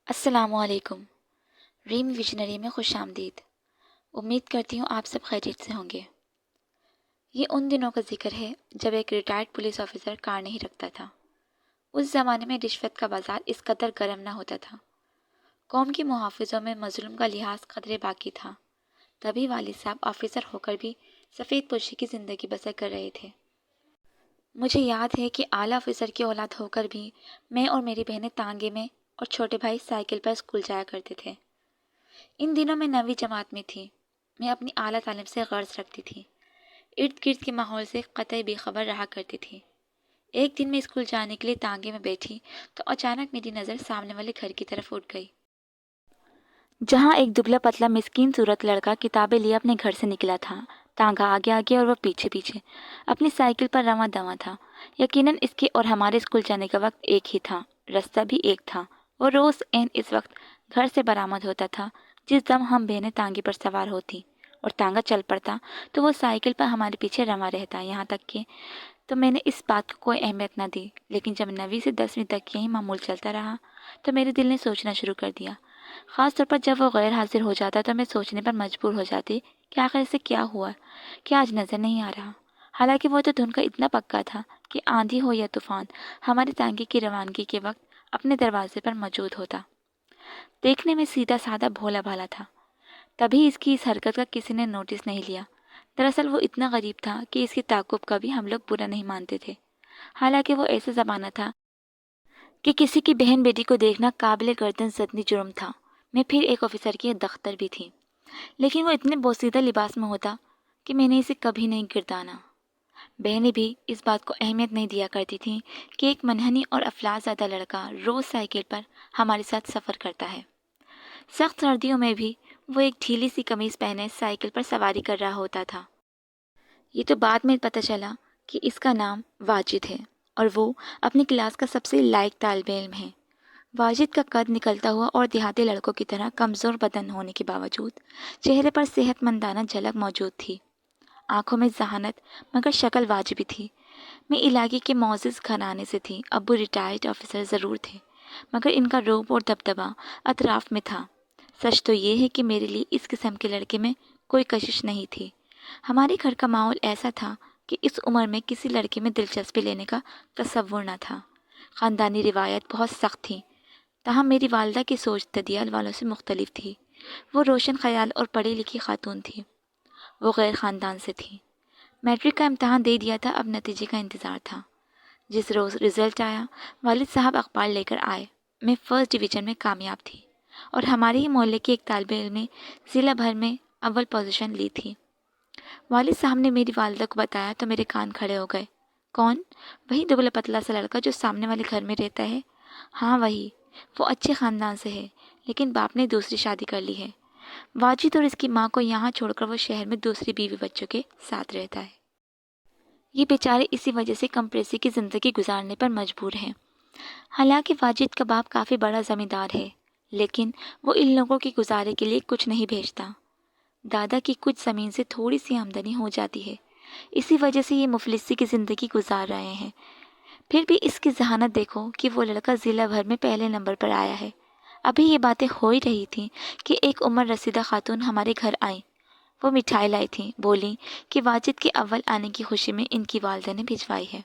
السلام علیکم۔ RAM visionary میں خوش آمدید۔ امید کرتی ہوں آپ سب خیریت سے ہوں گے۔ یہ ان دنوں کا ذکر ہے جب ایک ریٹائرڈ پولیس آفیسر کار نہیں رکھتا تھا۔ اس زمانے میں رشوت کا بازار اس قدر گرم نہ ہوتا تھا۔ قوم کے محافظوں میں مظلوم کا لحاظ قدرے باقی تھا۔ تبھی والد صاحب آفیسر ہو کر بھی سفید پوشی کی زندگی بسر کر رہے تھے۔ مجھے یاد ہے کہ اعلیٰ آفیسر کی اولاد ہو کر بھی میں اور میری بہنیں تانگے میں اور چھوٹے بھائی سائیکل پر اسکول جایا کرتے تھے۔ ان دنوں میں 9ویں جماعت میں تھی۔ میں اپنی اعلیٰ تعلیم سے غرض رکھتی تھی۔ ارد گرد کے ماحول سے قطعی بے خبر رہا کرتی تھی۔ ایک دن میں اسکول جانے کے لیے تانگے میں بیٹھی تو اچانک میری نظر سامنے والے گھر کی طرف اٹھ گئی، جہاں ایک دبلا پتلا مسکین صورت لڑکا کتابیں لیے اپنے گھر سے نکلا تھا۔ تانگا آگے آگے اور وہ پیچھے پیچھے اپنی سائیکل پر رواں دواں تھا۔ یقیناً اس کے اور ہمارے اسکول جانے کا وقت ایک ہی تھا، راستہ بھی ایک تھا۔ وہ روز اس وقت گھر سے برآمد ہوتا تھا جس دم ہم بہنیں تانگے پر سوار ہوتی اور تانگا چل پڑتا تو وہ سائیکل پر ہمارے پیچھے رواں رہتا۔ یہاں تک کہ تو میں نے اس بات کو کوئی اہمیت نہ دی، لیکن جب 9ویں سے 10ویں تک یہی معمول چلتا رہا تو میرے دل نے سوچنا شروع کر دیا۔ خاص طور پر جب وہ غیر حاضر ہو جاتا تو میں سوچنے پر مجبور ہو جاتی کہ آخر اسے کیا ہوا، کیا آج نظر نہیں آ رہا۔ حالانکہ وہ تو دھن کا اتنا پکا تھا کہ آندھی ہو یا طوفان ہمارے تانگے کی روانگی کے وقت اپنے دروازے پر موجود ہوتا۔ دیکھنے میں سیدھا سادہ بھولا بھالا تھا، تبھی اس کی اس حرکت کا کسی نے نوٹس نہیں لیا۔ دراصل وہ اتنا غریب تھا کہ اس کی تعقب کا بھی ہم لوگ برا نہیں مانتے تھے۔ حالانکہ وہ ایسا زمانہ تھا کہ کسی کی بہن بیٹی کو دیکھنا قابل گردن زدنی جرم تھا۔ میں پھر ایک آفیسر کی دختر بھی تھی، لیکن وہ اتنے بوسیدہ لباس میں ہوتا کہ میں نے اسے کبھی نہیں گردانا۔ بہنیں بھی اس بات کو اہمیت نہیں دیا کرتی تھیں کہ ایک منحنی اور افلاس زدہ لڑکا روز سائیکل پر ہمارے ساتھ سفر کرتا ہے۔ سخت سردیوں میں بھی وہ ایک ڈھیلی سی قمیض پہنے سائیکل پر سواری کر رہا ہوتا تھا۔ یہ تو بعد میں پتہ چلا کہ اس کا نام واجد ہے اور وہ اپنی کلاس کا سب سے لائق طالب علم ہے۔ واجد کا قد نکلتا ہوا اور دیہاتی لڑکوں کی طرح کمزور بدن ہونے کے باوجود چہرے پر صحت مندانہ جھلک موجود تھی۔ آنکھوں میں ذہانت مگر شکل واجبی تھی۔ میں علاقے کے معزز گھرانے سے تھی۔ ابو ریٹائرڈ آفیسر ضرور تھے، مگر ان کا روب اور دبدبہ اطراف میں تھا۔ سچ تو یہ ہے کہ میرے لیے اس قسم کے لڑکے میں کوئی کشش نہیں تھی۔ ہمارے گھر کا ماحول ایسا تھا کہ اس عمر میں کسی لڑکے میں دلچسپی لینے کا تصور نہ تھا۔ خاندانی روایت بہت سخت تھی، تاہم میری والدہ کی سوچ ددیال والوں سے مختلف تھی۔ وہ روشن خیال اور پڑھی لکھی خاتون تھی۔ وہ غیر خاندان سے تھی۔ میٹرک کا امتحان دے دیا تھا، اب نتیجے کا انتظار تھا۔ جس روز رزلٹ آیا والد صاحب اخبار لے کر آئے۔ میں فرسٹ ڈویژن میں کامیاب تھی اور ہمارے ہی محلے کے ایک طالب علم نے ضلع بھر میں اول پوزیشن لی تھی۔ والد صاحب نے میری والدہ کو بتایا تو میرے کان کھڑے ہو گئے۔ کون؟ وہی دبلا پتلا سا لڑکا جو سامنے والے گھر میں رہتا ہے؟ ہاں وہی۔ وہ اچھے خاندان سے ہے، لیکن باپ نے دوسری شادی کر لی ہے۔ واجد اور اس کی ماں کو یہاں چھوڑ کر وہ شہر میں دوسری بیوی بچوں کے ساتھ رہتا ہے۔ یہ بیچارے اسی وجہ سے کمپریسی کی زندگی گزارنے پر مجبور ہیں۔ حالانکہ واجد کا باپ کافی بڑا زمیندار ہے، لیکن وہ ان لوگوں کی گزارے کے لیے کچھ نہیں بھیجتا۔ دادا کی کچھ زمین سے تھوڑی سی آمدنی ہو جاتی ہے، اسی وجہ سے یہ مفلسی کی زندگی گزار رہے ہیں۔ پھر بھی اس کی ذہانت دیکھو کہ وہ لڑکا ضلع بھر میں پہلے نمبر پر آیا ہے۔ ابھی یہ باتیں ہو ہی رہی تھیں کہ ایک عمر رسیدہ خاتون ہمارے گھر آئیں۔ وہ مٹھائی لائی تھیں، بولیں کہ واجد کے اول آنے کی خوشی میں ان کی والدہ نے بھجوائی ہے۔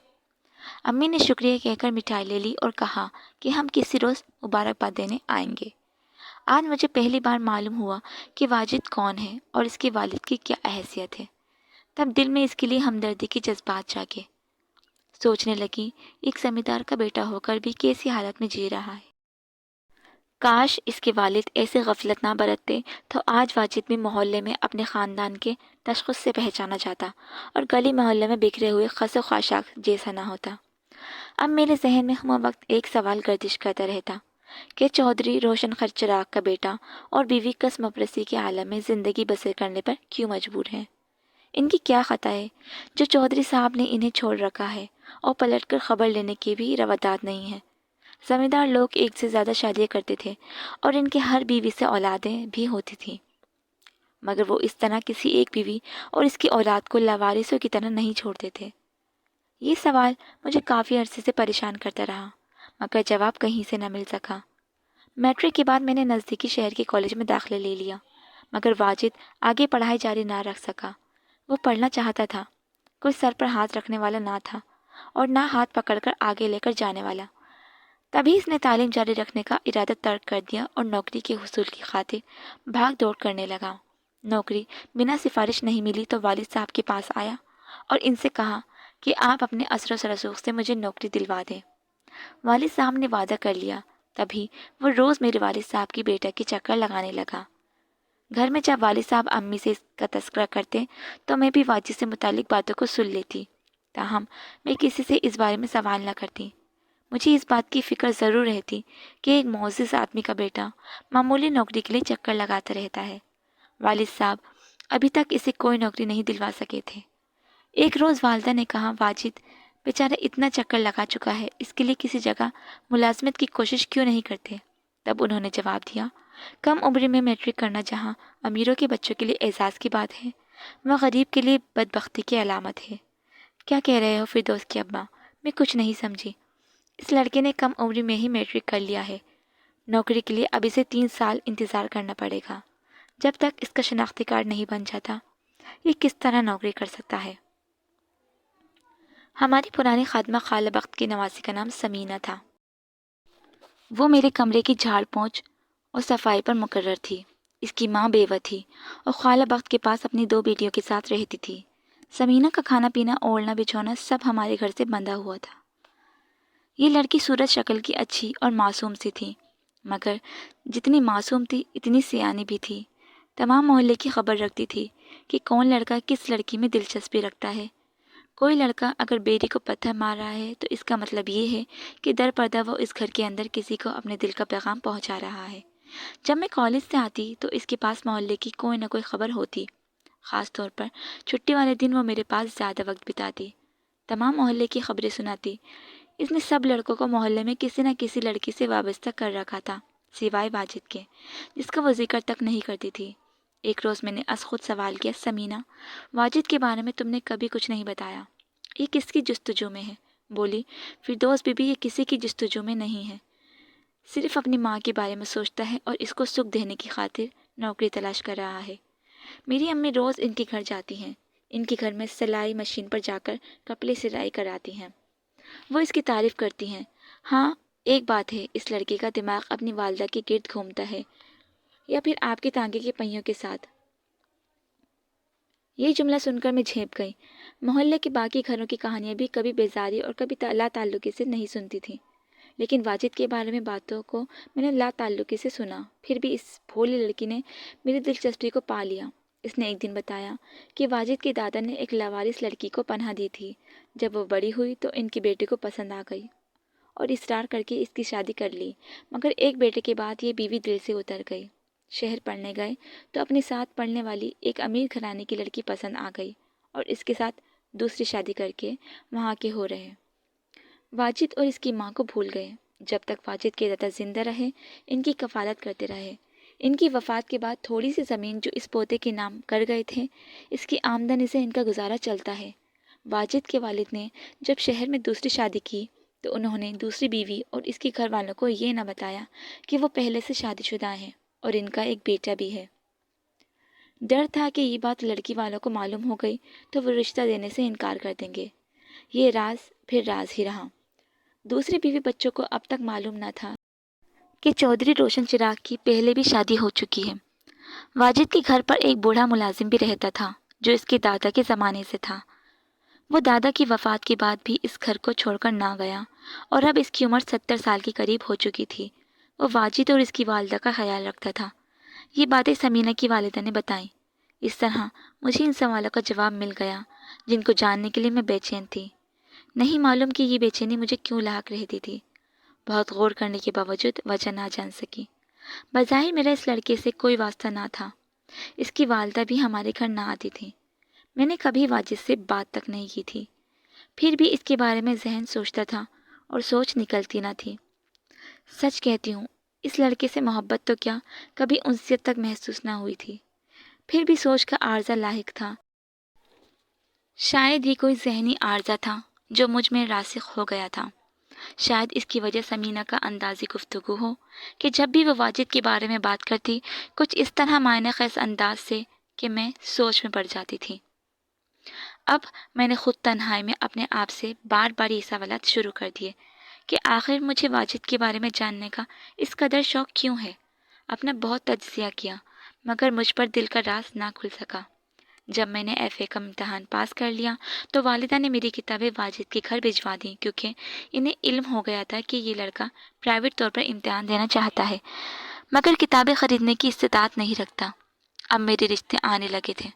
امی نے شکریہ کہہ کر مٹھائی لے لی اور کہا کہ ہم کسی روز مبارکباد دینے آئیں گے۔ آج مجھے پہلی بار معلوم ہوا کہ واجد کون ہے اور اس کے والد کی کیا حیثیت ہے۔ تب دل میں اس کے لیے ہمدردی کے جذبات جاگے۔ سوچنے لگی ایک زمیندار کا بیٹا ہو کر بھی کیسی حالت میں جی رہا ہے۔ کاش اس کے والد ایسے غفلت نہ برتتے تو آج واجد بھی محلے میں اپنے خاندان کے تشخص سے پہچانا جاتا اور گلی محلے میں بکھرے ہوئے خس و خاشاک جیسا نہ ہوتا۔ اب میرے ذہن میں ہم وقت ایک سوال گردش کرتا رہتا کہ چودھری روشن خر چراغ کا بیٹا اور بیوی قسم پرستی کے عالم میں زندگی بسر کرنے پر کیوں مجبور ہیں؟ ان کی کیا خطا ہے جو چودھری صاحب نے انہیں چھوڑ رکھا ہے اور پلٹ کر خبر لینے کی بھی روادات نہیں ہے؟ زمیندار لوگ ایک سے زیادہ شادیاں کرتے تھے اور ان کے ہر بیوی سے اولادیں بھی ہوتی تھیں، مگر وہ اس طرح کسی ایک بیوی اور اس کی اولاد کو لاوارثوں کی طرح نہیں چھوڑتے تھے۔ یہ سوال مجھے کافی عرصے سے پریشان کرتا رہا، مگر جواب کہیں سے نہ مل سکا۔ میٹرک کے بعد میں نے نزدیکی شہر کے کالج میں داخلہ لے لیا، مگر واجد آگے پڑھائی جاری نہ رکھ سکا۔ وہ پڑھنا چاہتا تھا، کوئی سر پر ہاتھ رکھنے والا نہ تھا اور نہ ہاتھ پکڑ کر آگے لے کر جانے والا۔ تبھی اس نے تعلیم جاری رکھنے کا ارادہ ترک کر دیا اور نوکری کے حصول کی خاطر بھاگ دوڑ کرنے لگا۔ نوکری بنا سفارش نہیں ملی تو والد صاحب کے پاس آیا اور ان سے کہا کہ آپ اپنے اثر و رسوخ سے مجھے نوکری دلوا دیں۔ والد صاحب نے وعدہ کر لیا۔ تبھی وہ روز میرے والد صاحب کی بیٹا کے چکر لگانے لگا۔ گھر میں جب والد صاحب امی سے اس کا تذکرہ کرتے تو میں بھی واجد سے متعلق باتوں کو سن لیتی، تاہم میں کسی سے اس بارے میں سوال نہ کرتی۔ مجھے اس بات کی فکر ضرور رہتی کہ ایک معزز آدمی کا بیٹا معمولی نوکری کے لیے چکر لگاتا رہتا ہے۔ والد صاحب ابھی تک اسے کوئی نوکری نہیں دلوا سکے تھے۔ ایک روز والدہ نے کہا، واجد بیچارہ اتنا چکر لگا چکا ہے، اس کے لیے کسی جگہ ملازمت کی کوشش کیوں نہیں کرتے؟ تب انہوں نے جواب دیا، کم عمر میں میٹرک کرنا جہاں امیروں کے بچوں کے لیے اعزاز کی بات ہے، وہ غریب کے لیے بدبختی کی علامت ہے۔ کیا کہہ رہے ہو فردوس کی ابا؟ میں کچھ نہیں سمجھی۔ اس لڑکے نے کم عمر میں ہی میٹرک کر لیا ہے، نوکری کے لیے اب اسے 3 سال انتظار کرنا پڑے گا۔ جب تک اس کا شناختی کارڈ نہیں بن جاتا، یہ کس طرح نوکری کر سکتا ہے؟ ہماری پرانی خادمہ خالہ بخت کی نواسی کا نام سمینہ تھا۔ وہ میرے کمرے کی جھاڑ پونچھ اور صفائی پر مقرر تھی۔ اس کی ماں بیوہ تھی اور خالہ بخت کے پاس اپنی 2 بیٹیوں کے ساتھ رہتی تھی۔ سمینہ کا کھانا پینا، اوڑھنا بچھونا سب ہمارے گھر سے بندھا ہوا تھا۔ یہ لڑکی صورت شکل کی اچھی اور معصوم سی تھی، مگر جتنی معصوم تھی اتنی سیانی بھی تھی۔ تمام محلے کی خبر رکھتی تھی کہ کون لڑکا کس لڑکی میں دلچسپی رکھتا ہے۔ کوئی لڑکا اگر بیٹی کو پتھر مار رہا ہے تو اس کا مطلب یہ ہے کہ در پردہ وہ اس گھر کے اندر کسی کو اپنے دل کا پیغام پہنچا رہا ہے۔ جب میں کالج سے آتی تو اس کے پاس محلے کی کوئی نہ کوئی خبر ہوتی۔ خاص طور پر چھٹی والے دن وہ میرے پاس زیادہ وقت بتاتی، تمام محلے کی خبریں سناتی۔ اس نے سب لڑکوں کو محلے میں کسی نہ کسی لڑکی سے وابستہ کر رکھا تھا، سوائے واجد کے، جس کا وہ ذکر تک نہیں کرتی تھی۔ ایک روز میں نے از خود سوال کیا، سمینہ، واجد کے بارے میں تم نے کبھی کچھ نہیں بتایا، یہ کس کی جستجو میں ہے؟ بولی، فردوس بی بی، یہ کسی کی جستجو میں نہیں ہے، صرف اپنی ماں کے بارے میں سوچتا ہے اور اس کو سکھ دینے کی خاطر نوکری تلاش کر رہا ہے۔ میری امی روز ان کے گھر جاتی ہیں، ان کے گھر میں سلائی مشین پر جا کر کپڑے سلائی کراتی ہیں۔ وہ اس کی تعریف کرتی ہیں۔ ہاں، ایک بات ہے، اس لڑکے کا دماغ اپنی والدہ کے گرد گھومتا ہے یا پھر آپ کے تانگے کے پہیوں کے ساتھ۔ یہ جملہ سن کر میں جھینپ گئی۔ محلے کے باقی گھروں کی کہانیاں بھی کبھی بیزاری اور کبھی لا تعلقی سے نہیں سنتی تھی، لیکن واجد کے بارے میں باتوں کو میں نے لا تعلقی سے سنا۔ پھر بھی اس بھولی لڑکی نے میری دلچسپی کو پا لیا۔ اس نے ایک دن بتایا کہ واجد کے دادا نے ایک لاوارث لڑکی کو پناہ دی تھی۔ جب وہ بڑی ہوئی تو ان کی بیٹے کو پسند آ گئی اور اصرار کر کے اس کی شادی کر لی، مگر ایک بیٹے کے بعد یہ بیوی دل سے اتر گئی۔ شہر پڑھنے گئے تو اپنے ساتھ پڑھنے والی ایک امیر گھرانے کی لڑکی پسند آ گئی اور اس کے ساتھ دوسری شادی کر کے وہاں کے ہو رہے۔ واجد اور اس کی ماں کو بھول گئے۔ جب تک واجد کے دادا زندہ رہے ان کی کفالت کرتے رہے۔ ان کی وفات کے بعد تھوڑی سی زمین جو اس پوتے کے نام کر گئے تھے، اس کی آمدنی سے ان کا گزارا چلتا ہے۔ واجد کے والد نے جب شہر میں دوسری شادی کی تو انہوں نے دوسری بیوی اور اس کے گھر والوں کو یہ نہ بتایا کہ وہ پہلے سے شادی شدہ ہیں اور ان کا ایک بیٹا بھی ہے۔ ڈر تھا کہ یہ بات لڑکی والوں کو معلوم ہو گئی تو وہ رشتہ دینے سے انکار کر دیں گے۔ یہ راز پھر راز ہی رہا۔ دوسری بیوی بچوں کو اب تک معلوم نہ تھا کہ چودھری روشن چراغ کی پہلے بھی شادی ہو چکی ہے۔ واجد کے گھر پر ایک بوڑھا ملازم بھی رہتا تھا جو اس کے دادا کے زمانے سے تھا۔ وہ دادا کی وفات کے بعد بھی اس گھر کو چھوڑ کر نہ گیا اور اب اس کی عمر 70 سال کے قریب ہو چکی تھی۔ وہ واجد اور اس کی والدہ کا خیال رکھتا تھا۔ یہ باتیں سمینہ کی والدہ نے بتائیں۔ اس طرح مجھے ان سوالوں کا جواب مل گیا جن کو جاننے کے لیے میں بے چین تھی۔ نہیں معلوم کہ یہ بے چینی مجھے کیوں لاحق رہتی تھی۔ بہت غور کرنے کے باوجود وجہ نہ جان سکی۔ بظاہر میرا اس لڑکے سے کوئی واسطہ نہ تھا۔ اس کی والدہ بھی ہمارے گھر نہ آتی تھی۔ میں نے کبھی واجد سے بات تک نہیں کی تھی، پھر بھی اس کے بارے میں ذہن سوچتا تھا اور سوچ نکلتی نہ تھی۔ سچ کہتی ہوں، اس لڑکے سے محبت تو کیا کبھی انسیت تک محسوس نہ ہوئی تھی۔ پھر بھی سوچ کا عارضہ لاحق تھا۔ شاید ہی کوئی ذہنی عارضہ تھا جو مجھ میں راسخ ہو گیا تھا۔ شاید اس کی وجہ سمینہ کا اندازی گفتگو ہو کہ جب بھی وہ واجد کے بارے میں بات کرتی کچھ اس طرح معنی خیز انداز سے کہ میں سوچ میں پڑ جاتی تھی۔ اب میں نے خود تنہائی میں اپنے آپ سے بار بار یہ سوالات شروع کر دیے کہ آخر مجھے واجد کے بارے میں جاننے کا اس قدر شوق کیوں ہے۔ اپنا بہت تجزیہ کیا مگر مجھ پر دل کا راز نہ کھل سکا۔ جب میں نے ایف اے کا امتحان پاس کر لیا تو والدہ نے میری کتابیں واجد کے گھر بھجوا دیں کیونکہ انہیں علم ہو گیا تھا کہ یہ لڑکا پرائیویٹ طور پر امتحان دینا چاہتا ہے مگر کتابیں خریدنے کی استطاعت نہیں رکھتا۔ اب میرے رشتے آنے لگے تھے۔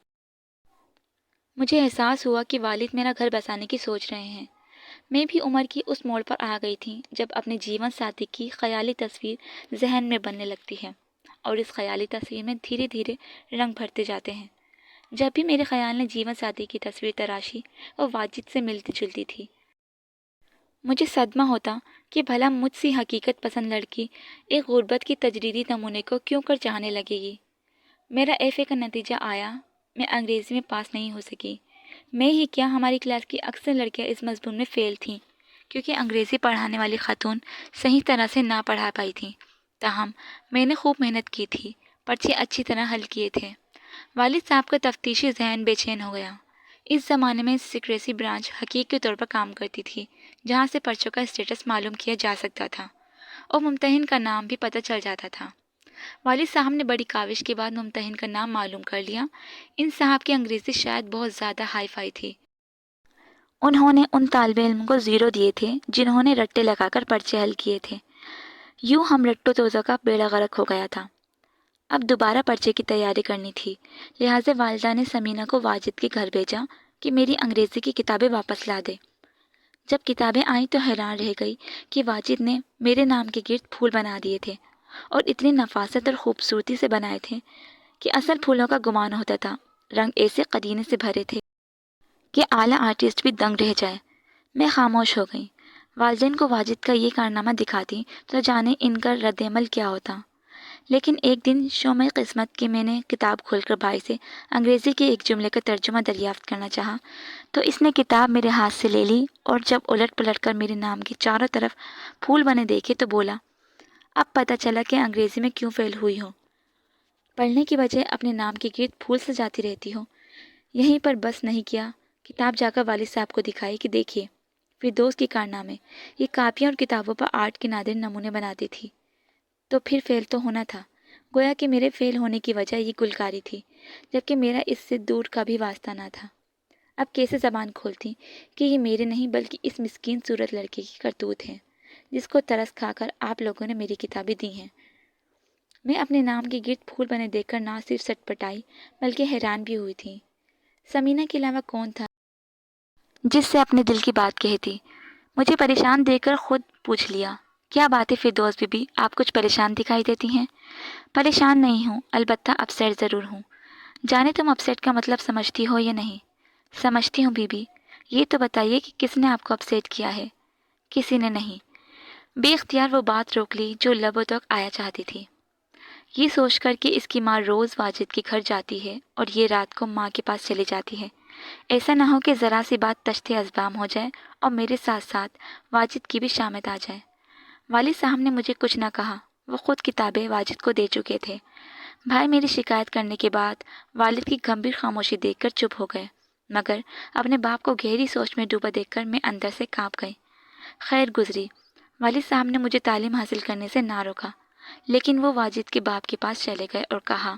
مجھے احساس ہوا کہ والد میرا گھر بسانے کی سوچ رہے ہیں۔ میں بھی عمر کی اس موڑ پر آ گئی تھی جب اپنے جیون ساتھی کی خیالی تصویر ذہن میں بننے لگتی ہے اور اس خیالی تصویر میں دھیرے دھیرے رنگ بھرتے جاتے ہیں۔ جب بھی میرے خیال نے جیون ساتھی کی تصویر تراشی وہ واجد سے ملتی جلتی تھی۔ مجھے صدمہ ہوتا کہ بھلا مجھ سی حقیقت پسند لڑکی ایک غربت کی تجریدی نمونے کو کیوں کر چاہنے لگے گی۔ میرا ایف اے کا نتیجہ آیا، میں انگریزی میں پاس نہیں ہو سکی۔ میں ہی کیا ہماری کلاس کی اکثر لڑکیاں اس مضمون میں فیل تھیں کیونکہ انگریزی پڑھانے والی خاتون صحیح طرح سے نہ پڑھا پائی تھیں۔ تاہم میں نے خوب محنت کی تھی، پرچے اچھی طرح حل کیے تھے۔ والد صاحب کا تفتیشی ذہن بے چین ہو گیا۔ اس زمانے میں سیکریسی برانچ حقیقی طور پر کام کرتی تھی جہاں سے پرچوں کا اسٹیٹس معلوم کیا جا سکتا تھا اور ممتحن کا نام بھی پتہ چل جاتا تھا۔ والد صاحب نے بڑی کاوش کے بعد ممتحن کا نام معلوم کر لیا۔ ان صاحب کی انگریزی شاید بہت زیادہ ہائی فائی تھی۔ انہوں نے ان طالب علم کو زیرو دیے تھے جنہوں نے رٹے لگا کر پرچے حل کیے تھے۔ یوں ہم رٹو توزہ کا بیڑا غرق ہو گیا تھا۔ اب دوبارہ پرچے کی تیاری کرنی تھی، لہٰذا والدہ نے سمینہ کو واجد کے گھر بھیجا کہ میری انگریزی کی کتابیں واپس لا دے۔ جب کتابیں آئیں تو حیران رہ گئی کہ واجد نے میرے نام کے گرد پھول بنا دیے تھے اور اتنی نفاست اور خوبصورتی سے بنائے تھے کہ اصل پھولوں کا گمان ہوتا تھا۔ رنگ ایسے قدینے سے بھرے تھے کہ اعلیٰ آرٹسٹ بھی دنگ رہ جائے۔ میں خاموش ہو گئی۔ والدین کو واجد کا یہ کارنامہ دکھاتی تو جانے ان کا رد عمل کیا ہوتا۔ لیکن ایک دن شومِ قسمت کہ میں نے کتاب کھول کر بھائی سے انگریزی کے ایک جملے کا ترجمہ دریافت کرنا چاہا تو اس نے کتاب میرے ہاتھ سے لے لی اور جب الٹ پلٹ کر میرے نام کے چاروں طرف پھول بنے دیکھے تو بولا، اب پتہ چلا کہ انگریزی میں کیوں فیل ہوئی ہو۔ پڑھنے کی بجائے اپنے نام کے گرد پھول سجاتی رہتی ہو۔ یہیں پر بس نہیں کیا، کتاب جا کر والد صاحب کو دکھائی کہ دیکھیے فردوس کے کارنامے، یہ کاپیوں اور کتابوں پر آرٹ کے نادر نمونے بناتی تھی۔ تو پھر فیل تو ہونا تھا، گویا کہ میرے فیل ہونے کی وجہ یہ گلکاری تھی، جبکہ میرا اس سے دور کا بھی واسطہ نہ تھا۔ اب کیسے زبان کھولتی کہ یہ میرے نہیں بلکہ اس مسکین صورت لڑکے کی کرتوت ہے جس کو ترس کھا کر آپ لوگوں نے میری کتابیں دی ہیں۔ میں اپنے نام کے گرد پھول بنے دیکھ کر نہ صرف سٹ پٹائی بلکہ حیران بھی ہوئی تھی۔ سمینہ کے علاوہ کون تھا جس سے اپنے دل کی بات کہتی؟ مجھے پریشان دیکھ کر خود پوچھ لیا، کیا بات ہے فردوس بی بی، آپ کچھ پریشان دکھائی دیتی ہیں؟ پریشان نہیں ہوں، البتہ اپسیٹ ضرور ہوں۔ جانے تم اپسیٹ کا مطلب سمجھتی ہو یا نہیں؟ سمجھتی ہوں بی بی۔ یہ تو بتائیے کہ کس نے آپ کو اپسیٹ کیا ہے؟ کسی نے نہیں۔ بے اختیار وہ بات روک لی جو لبوں تک آیا چاہتی تھی۔ یہ سوچ کر کہ اس کی ماں روز واجد کے گھر جاتی ہے اور یہ رات کو ماں کے پاس چلی جاتی ہے، ایسا نہ ہو کہ ذرا سی بات تشت ازبام ہو جائے اور میرے ساتھ ساتھ واجد کی بھی شامت آ جائے۔ والد صاحب نے مجھے کچھ نہ کہا، وہ خود کتابیں واجد کو دے چکے تھے۔ بھائی میری شکایت کرنے کے بعد والد کی گمبھیر خاموشی دیکھ کر چپ ہو گئے، مگر اپنے باپ کو گہری سوچ میں ڈوبا دیکھ کر میں اندر سے کانپ گئی۔ خیر گزری، والد صاحب نے مجھے تعلیم حاصل کرنے سے نہ روکا، لیکن وہ واجد کے باپ کے پاس چلے گئے اور کہا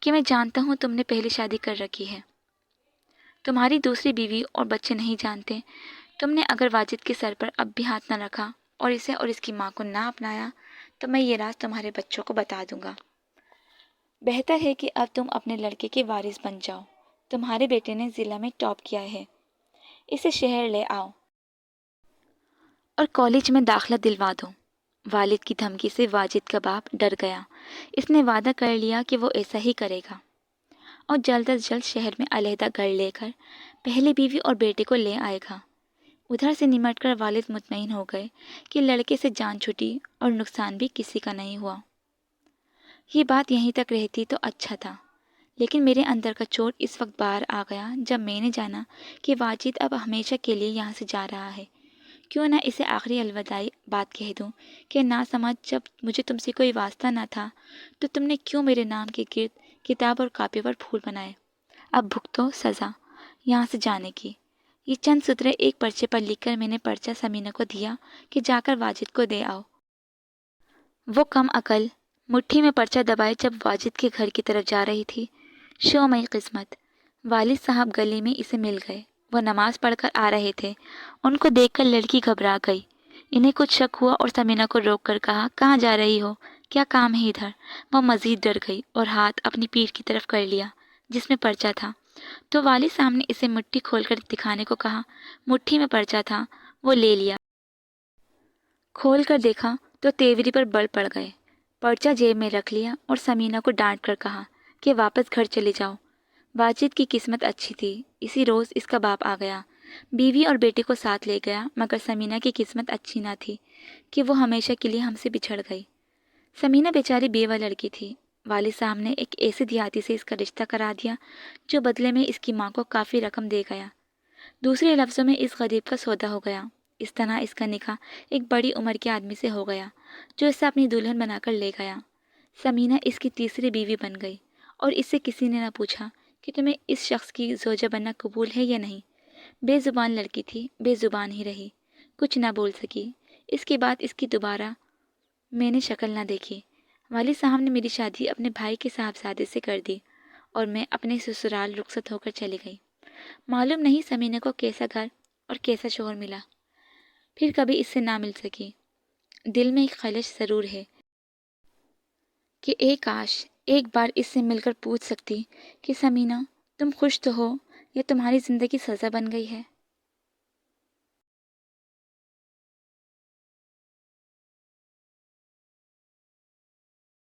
کہ میں جانتا ہوں تم نے پہلی شادی کر رکھی ہے، تمہاری دوسری بیوی اور بچے نہیں جانتے۔ تم نے اگر واجد کے سر پر اب بھی ہاتھ نہ رکھا اور اسے اور اس کی ماں کو نہ اپنایا تو میں یہ راز تمہارے بچوں کو بتا دوں گا۔ بہتر ہے کہ اب تم اپنے لڑکے کے وارث بن جاؤ۔ تمہارے بیٹے نے ضلع میں ٹاپ کیا ہے، اسے شہر لے آؤ اور کالج میں داخلہ دلوا دو۔ والد کی دھمکی سے واجد کا باپ ڈر گیا۔ اس نے وعدہ کر لیا کہ وہ ایسا ہی کرے گا اور جلد از جلد شہر میں علیحدہ گھر لے کر پہلی بیوی اور بیٹے کو لے آئے گا۔ ادھر سے نمٹ کر والد مطمئن ہو گئے کہ لڑکے سے جان چھٹی اور نقصان بھی کسی کا نہیں ہوا۔ یہ بات یہیں تک رہتی تو اچھا تھا، لیکن میرے اندر کا چوٹ اس وقت باہر آ گیا جب میں نے جانا کہ واجد اب ہمیشہ کے لیے یہاں سے جا رہا ہے، کیوں نہ اسے آخری الوداعی بات کہہ دوں کہ نا سمجھ، جب مجھے تم سے کوئی واسطہ نہ تھا تو تم نے کیوں میرے نام کے گرد کتاب اور کاپی پر پھول بنائے؟ اب بھگتو سزا یہاں سے جانے کی۔ یہ چند سطریں ایک پرچے پر لکھ کر میں نے پرچہ سمینہ کو دیا کہ جا کر واجد کو دے آؤ۔ وہ کم عقل مٹھی میں پرچہ دبائے جب واجد کے گھر کی طرف جا رہی تھی، شو مئی قسمت، والد صاحب گلی میں اسے مل گئے۔ وہ نماز پڑھ کر آ رہے تھے۔ ان کو دیکھ کر لڑکی گھبرا گئی۔ انہیں کچھ شک ہوا اور سمینہ کو روک کر کہا، کہاں جا رہی ہو؟ کیا کام ہے ادھر؟ وہ مزید ڈر گئی اور ہاتھ اپنی پیٹھ کی طرف کر لیا جس میں پرچہ تھا، تو والد صاحب نے اسے مٹھی کھول کر دکھانے کو کہا۔ مٹھی میں پرچہ تھا، وہ لے لیا۔ کھول کر دیکھا تو تیوری پر بل پڑ گئے۔ پرچہ جیب میں رکھ لیا اور سمینہ کو ڈانٹ کر کہا کہ واپس گھر چلے جاؤ۔ واجد کی قسمت اچھی تھی، اسی روز اس کا باپ آ گیا، بیوی اور بیٹے کو ساتھ لے گیا، مگر سمینہ کی قسمت اچھی نہ تھی کہ وہ ہمیشہ کے لیے ہم سے بچھڑ گئی۔ سمینہ بیچاری بیوہ لڑکی تھی۔ والد صاحب نے ایک ایسے دیہاتی سے اس کا رشتہ کرا دیا جو بدلے میں اس کی ماں کو کافی رقم دے گیا۔ دوسرے لفظوں میں اس غریب کا سودا ہو گیا۔ اس طرح اس کا نکاح ایک بڑی عمر کے آدمی سے ہو گیا جو اسے اپنی دلہن بنا کر لے گیا۔ سمینہ اس کی تیسری بیوی بن گئی اور اس سے کسی نے نہ پوچھا کہ تمہیں اس شخص کی زوجہ بننا قبول ہے یا نہیں۔ بے زبان لڑکی تھی، بے زبان ہی رہی، کچھ نہ بول سکی۔ اس کے بعد اس کی دوبارہ میں نے شکل نہ دیکھی۔ والد صاحب نے میری شادی اپنے بھائی کے صاحبزادے سے کر دی اور میں اپنے سسرال رخصت ہو کر چلی گئی۔ معلوم نہیں سمینہ کو کیسا گھر اور کیسا شوہر ملا، پھر کبھی اس سے نہ مل سکی۔ دل میں ایک خلش ضرور ہے کہ کاش ایک بار اس سے مل کر پوچھ سکتی کہ سمینہ تم خوش تو ہو یا تمہاری زندگی سزا بن گئی ہے؟